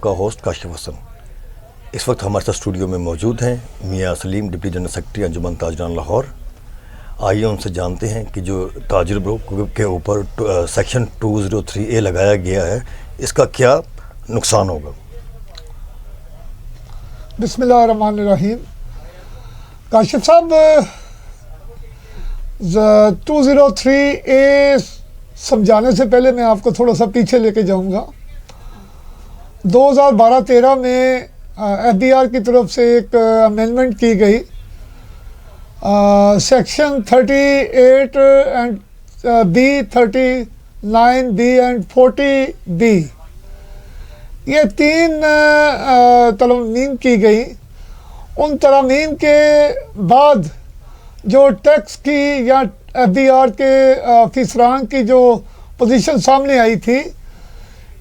का होस्ट काशिफ हसन इस वक्त हमारे साथ स्टूडियो में मौजूद हैं मियां सलीम, डिप्टी जनरल सेक्रेटरी अंजुमन ताजरान लाहौर। आइए उनसे जानते हैं कि जो ताजिर ग्रुप के ऊपर सेक्शन 203A लगाया गया है, इसका क्या नुकसान होगा। बिस्मिल्लाहिर्रहमानिर्रहीम। काशिफ साहब, 203A समझाने से पहले मैं आपको थोड़ा सा पीछे लेके जाऊंगा। 2012-13 में FBR की तरफ से एक अमेंडमेंट की गई, section 38 and B, 39B and 40B, ये 3 तरमीम की गई। उन तरमीम के बाद जो टैक्स की या FBR के ऑफिसरान की जो पोजीशन सामने आई थी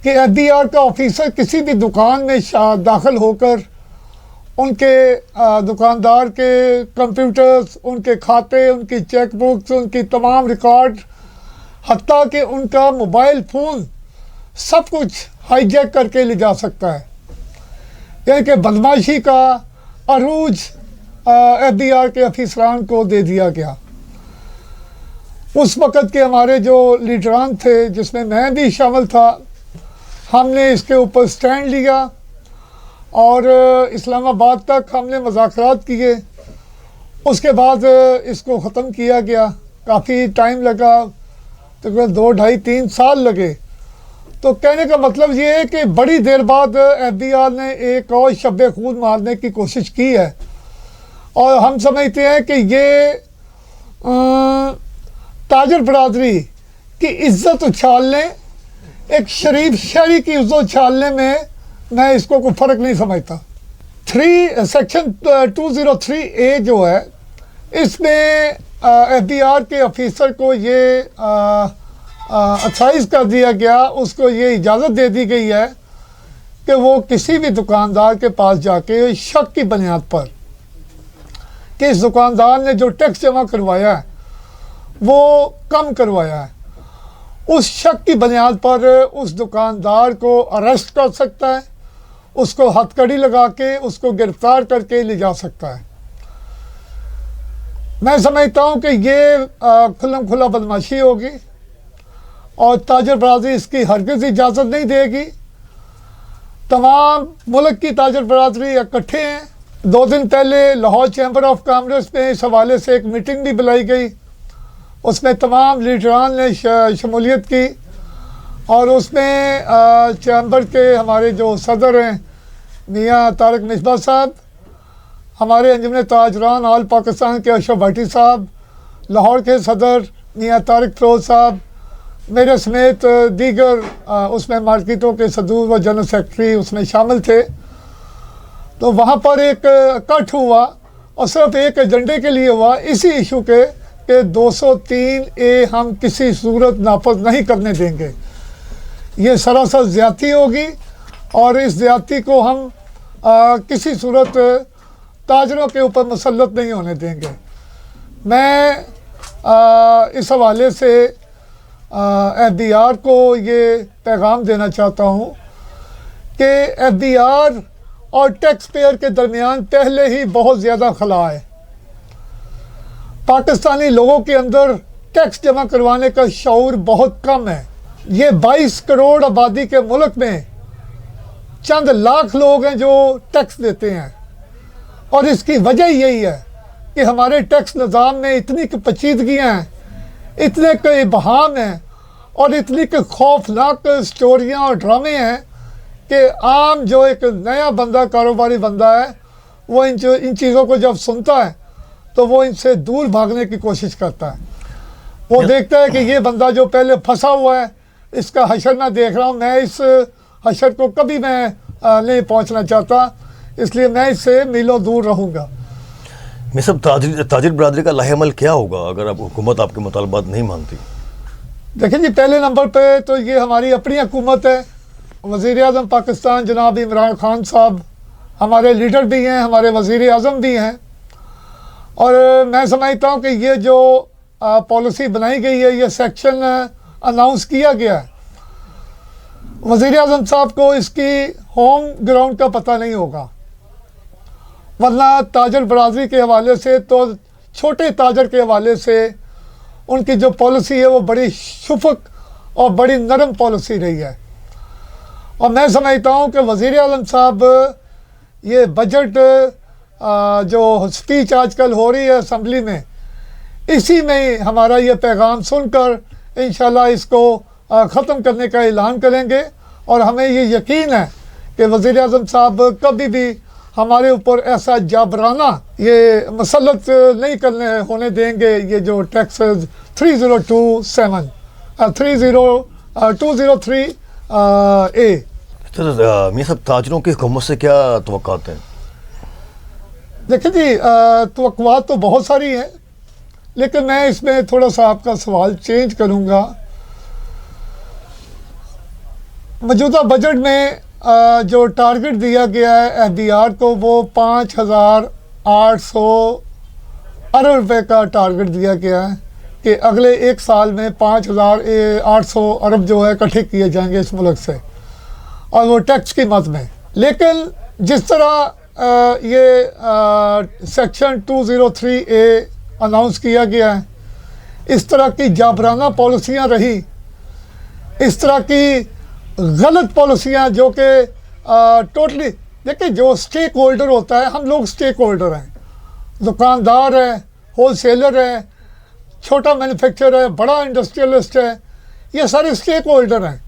कि FBR का ऑफिसर किसी भी दुकान में दाखिल होकर उनके दुकानदार के कंप्यूटर्स, उनके खाते, उनकी चेक बुक्स, उनकी तमाम रिकॉर्ड, हत्ता कि उनका मोबाइल फ़ोन, सब कुछ हाईजैक करके ले जा सकता है। यानी कि बदमाशी का अरूज FBR के अफिसरान को दे दिया गया। उस वक़्त के हमारे जो लीडरान थे, जिसमें मैं भी शामिल था, हमने इसके ऊपर स्टैंड लिया और इस्लामाबाद तक हमने मुज़ाकरात किए। उसके बाद इसको ख़त्म किया गया। काफ़ी टाइम लगा, तकरीबन 2, 2.5, 3 साल लगे। तो कहने का मतलब ये है कि बड़ी देर बाद FBR ने एक और शब्बे खून मारने की कोशिश की है और हम समझते हैं कि ये ताजर बरादरी की इज़्ज़त उछालने, एक शरीफ शहरी की इज़्ज़त उछालने में मैं इसको कोई फ़र्क नहीं समझता। सेक्शन 203A जो है, इसमें FBR के ऑफिसर को ये अथराइज़ कर दिया गया, उसको ये इजाज़त दे दी गई है कि वो किसी भी दुकानदार के पास जाके शक की बुनियाद पर कि इस दुकानदार ने जो टैक्स जमा करवाया है वो कम करवाया है, उस शक की बुनियाद पर उस दुकानदार को अरेस्ट कर सकता है, उसको हथकड़ी लगा के उसको गिरफ्तार करके ले जा सकता है। मैं समझता हूँ कि ये खुल्लम खुला बदमाशी होगी और ताजर बरादरी इसकी हरगिज़ इजाज़त नहीं देगी। तमाम मुल्क की ताजर बरादरी इकट्ठे हैं। 2 दिन पहले लाहौर चैम्बर ऑफ कॉमर्स में इस हवाले से एक मीटिंग भी बुलाई गई। उसमें तमाम लीडरान ने शमूलियत की और उसमें चैम्बर के हमारे जो सदर हैं मियां तारिक मिसबा साहब, हमारे अंजुमन ताजरान ऑल पाकिस्तान के अशरफ भट्टी साहब, लाहौर के सदर मियां तारिक फिरोज़ साहब, मेरे समेत दीगर उसमें मार्केटों के सदूर व जनरल सेक्रेटरी उसमें शामिल थे। तो वहाँ पर एक इकट्ठ हुआ और सिर्फ एक एजेंडे के लिए हुआ, इसी इशू के कि 203A हम किसी सूरत नाफज नहीं करने देंगे। ये सरासर ज़्यादती होगी और इस ज़्यादती को हम किसी सूरत ताजरों के ऊपर मुसल्लत नहीं होने देंगे। मैं इस हवाले से FBR को ये पैगाम देना चाहता हूँ कि FBR और टैक्स पेयर के दरमियान पहले ही बहुत ज़्यादा खला है। पाकिस्तानी लोगों के अंदर टैक्स जमा करवाने का शऊर बहुत कम है। ये 22 करोड़ आबादी के मुल्क में चंद लाख लोग हैं जो टैक्स देते हैं और इसकी वजह यही है कि हमारे टैक्स निज़ाम में इतनी पेचीदगियाँ हैं, इतने के इबहाम हैं और इतनी के खौफनाक स्टोरियाँ और ड्रामे हैं कि आम जो एक नया बंदा, कारोबारी बंदा है, वो इन चीज़ों को जब सुनता है तो वो इनसे दूर भागने की कोशिश करता है। वो देखता है कि ये बंदा जो पहले फंसा हुआ है, इसका हशर मैं देख रहा हूँ, मैं इस हशर को कभी मैं नहीं पहुँचना चाहता, इसलिए मैं इससे मीलों दूर रहूँगा। मैं सब ताजिर बरादरी का लाहेअमल क्या होगा अगर अब हुकूमत आपके मुतालबात नहीं मानती। देखिए जी, पहले नंबर पे तो ये हमारी अपनी हुकूमत है। वज़ीर आज़म पाकिस्तान जनाब इमरान खान साहब हमारे लीडर भी हैं, हमारे वज़ीर आज़म भी हैं और मैं समझता हूँ कि ये जो पॉलिसी बनाई गई है, ये सेक्शन अनाउंस किया गया है वज़ीर आज़म साहब को इसकी होम ग्राउंड का पता नहीं होगा, वरना ताजर बरादरी के हवाले से तो छोटे ताजर के हवाले से उनकी जो पॉलिसी है वो बड़ी शुफक और बड़ी नरम पॉलिसी रही है। और मैं समझता हूँ कि वज़ीर आज़म साहब ये बजट जो स्पीच आजकल हो रही है असम्बली में, इसी में ही हमारा ये पैगाम सुनकर इंशाल्लाह इसको ख़त्म करने का ऐलान करेंगे। और हमें ये यकीन है कि वज़ीर आज़म साहब कभी भी हमारे ऊपर ऐसा जाबराना ये मसलत नहीं होने देंगे। ये जो टैक्स 203A। मियाँ साहब, ताजरों की हुकूमत से क्या तवक्कुआत हैं? देखिए जी, तवक्कुआत तो बहुत सारी हैं, लेकिन मैं इसमें थोड़ा सा आपका सवाल चेंज करूँगा। मौजूदा बजट में जो टारगेट दिया गया है FBR को, वो 5,800 अरब रुपए का टारगेट दिया गया है कि अगले एक साल में 5,800 अरब जो है इकट्ठे किए जाएंगे इस मुल्क से, और वो टैक्स की मद में। लेकिन जिस तरह ये सेक्शन 203A अनाउंस किया गया है, इस तरह की जाबराना पॉलिसियाँ रही, इस तरह की गलत पॉलिसियाँ जो कि टोटली, देखिए जो स्टेक होल्डर होता है, हम लोग स्टेक होल्डर हैं, दुकानदार है, होलसेलर है, छोटा मैन्युफैक्चरर है, बड़ा इंडस्ट्रियलिस्ट है, ये सारे स्टेक होल्डर हैं।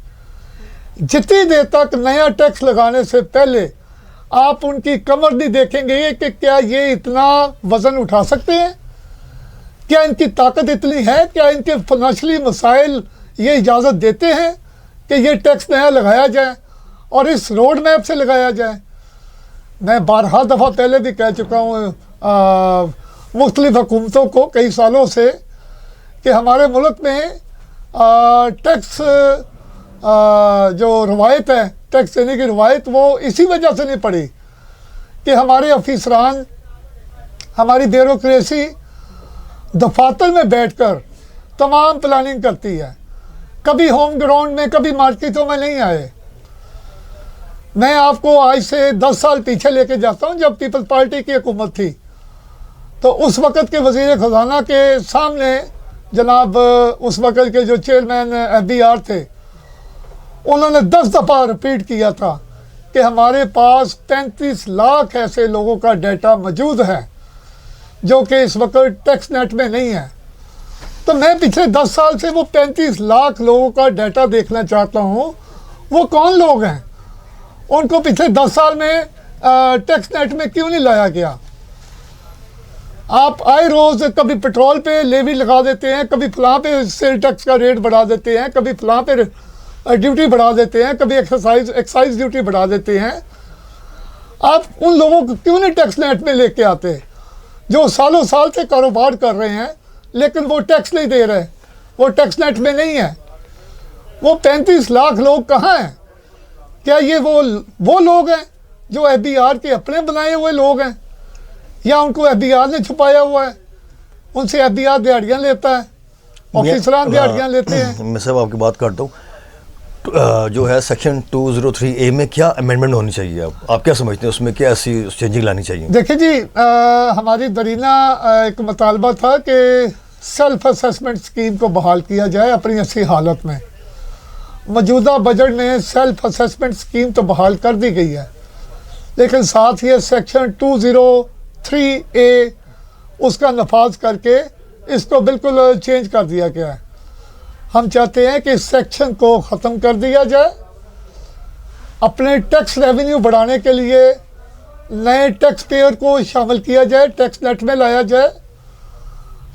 जितनी देर तक नया टैक्स लगाने से पहले आप उनकी कमर नहीं देखेंगे कि क्या ये इतना वज़न उठा सकते हैं, क्या इनकी ताकत इतनी है, क्या इनके फाइनेंशियली मसाइल ये इजाज़त देते हैं कि ये टैक्स नया लगाया जाए और इस रोड मैप से लगाया जाए। मैं बारहा दफ़ा पहले भी कह चुका हूँ मुख्तलिफ़ हुकूमतों को कई सालों से कि हमारे मुल्क में टैक्स जो रवायत है, टैक्स देने की रवायत, वो इसी वजह से नहीं पड़ी कि हमारे अफिसरान, हमारी ब्यूरोक्रेसी दफातर में बैठकर तमाम प्लानिंग करती है, कभी होम ग्राउंड में, कभी मार्केटों में नहीं आए। मैं आपको आज से 10 साल पीछे लेके जाता हूँ, जब पीपल्स पार्टी की हुकूमत थी, तो उस वक़्त के वज़ीर ख़जाना के सामने जनाब उस वक़्त के जो चेयरमैन FBR थे, उन्होंने 10 दफ़ा रिपीट किया था कि हमारे पास 35 लाख ऐसे लोगों का डाटा मौजूद है जो कि इस वक्त टैक्स नेट में नहीं है। तो मैं पिछले 10 साल से वो 35 लाख लोगों का डाटा देखना चाहता हूँ। वो कौन लोग हैं, उनको पिछले 10 साल में टैक्स नेट में क्यों नहीं लाया गया? आप आए रोज़ कभी पेट्रोल पे लेवी लगा देते हैं, कभी फलां पे सेल टैक्स का रेट बढ़ा देते हैं, कभी फलां पे ड्यूटी बढ़ा देते हैं, कभी एक्साइज ड्यूटी बढ़ा देते हैं। आप उन लोगों को क्यों नहीं टैक्स नेट में लेके आते जो सालों साल से कारोबार कर रहे हैं, लेकिन वो टैक्स नहीं दे रहे, वो टैक्स नेट में नहीं है। वो 35 लाख लोग कहाँ हैं? क्या ये वो लोग हैं जो FBR के अपने बनाए हुए लोग हैं, या उनको FBR ने छुपाया हुआ है? उनसे FBR दिहाड़ियाँ लेता है, ऑफिसरान दिहाड़ियाँ लेते हैं। मैं सब आपकी बात करता हूँ। जो है सेक्शन 203A में क्या अमेंडमेंट होनी चाहिए? आप क्या समझते हैं उसमें क्या ऐसी चेंजिंग लानी चाहिए? देखिए जी, हमारी दरीना एक मुतालबा था कि सेल्फ असेसमेंट स्कीम को बहाल किया जाए अपनी ऐसी हालत में। मौजूदा बजट में सेल्फ असेसमेंट स्कीम तो बहाल कर दी गई है, लेकिन साथ ही सेक्शन 203A उसका नफाज करके इसको बिल्कुल चेंज कर दिया गया है। हम चाहते हैं कि इस सेक्शन को ख़त्म कर दिया जाए। अपने टैक्स रेवेन्यू बढ़ाने के लिए नए टैक्स पेयर को शामिल किया जाए, टैक्स नेट में लाया जाए,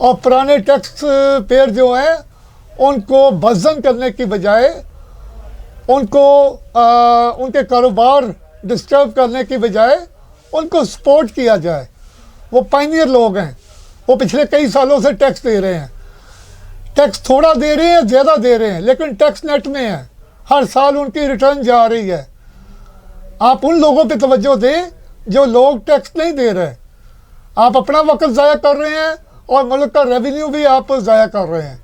और पुराने टैक्स पेयर जो हैं उनको बज़न करने की बजाय, उनको उनके कारोबार डिस्टर्ब करने की बजाय उनको सपोर्ट किया जाए। वो पायनियर लोग हैं, वो पिछले कई सालों से टैक्स दे रहे हैं, टैक्स थोड़ा दे रहे हैं, ज़्यादा दे रहे हैं, लेकिन टैक्स नेट में है, हर साल उनकी रिटर्न जा रही है। आप उन लोगों पे तवज्जो दें जो लोग टैक्स नहीं दे रहे। आप अपना वक्त ज़ाया कर रहे हैं और मुल्क का रेवेन्यू भी आप ज़ाया कर रहे हैं।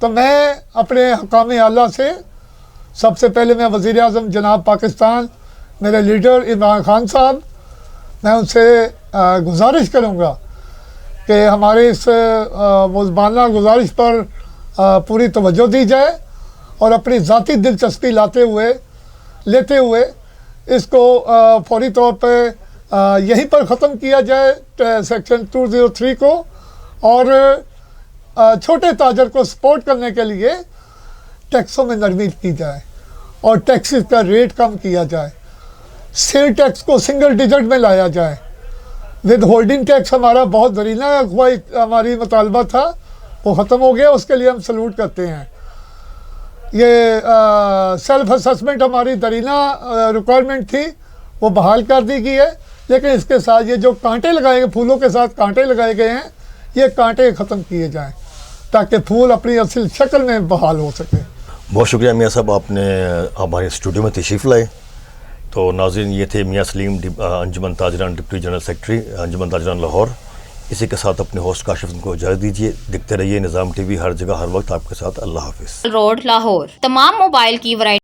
तो मैं अपने हकाम आला से सबसे पहले मैं वज़ीर आज़म जनाब पाकिस्तान मेरे लीडर इमरान खान साहब, मैं उनसे गुजारिश करूँगा कि हमारे इस मुज़बाना गुजारिश पर पूरी तवज्जो दी जाए और अपनी ज़ाती दिलचस्पी लेते हुए इसको फौरी तौर पे यहीं पर ख़त्म किया जाए सेक्शन 203 को, और छोटे ताजर को सपोर्ट करने के लिए टैक्सों में नरमी की जाए और टैक्सेस का रेट कम किया जाए। सेल टैक्स को सिंगल डिजिट में लाया जाए। विद होल्डिंग टैक्स हमारा बहुत दरीना हमारी मुतालबा था, वो ख़त्म हो गया, उसके लिए हम सलूट करते हैं। ये सेल्फ असेसमेंट हमारी दरीना रिक्वायरमेंट थी, वो बहाल कर दी गई है, लेकिन इसके साथ ये जो कांटे लगाए गए, फूलों के साथ कांटे लगाए गए हैं, ये कांटे ख़त्म किए जाएं ताकि फूल अपनी असल शक्ल में बहाल हो सके। बहुत शुक्रिया मियाँ साहब, आपने हमारे स्टूडियो में तशरीफ़ लाए। तो नाज़रीन, ये थे मियाँ सलीम, अंजुमन ताजरान डिप्टी जनरल सेक्रेटरी अंजुमन ताजरान लाहौर। इसी के साथ अपने होस्ट काशिफ को इजाज़त दीजिए। देखते रहिए निज़ाम टीवी, हर जगह हर वक्त आपके साथ। अल्लाह हाफिज़। रोड लाहौर तमाम मोबाइल की वैरायटी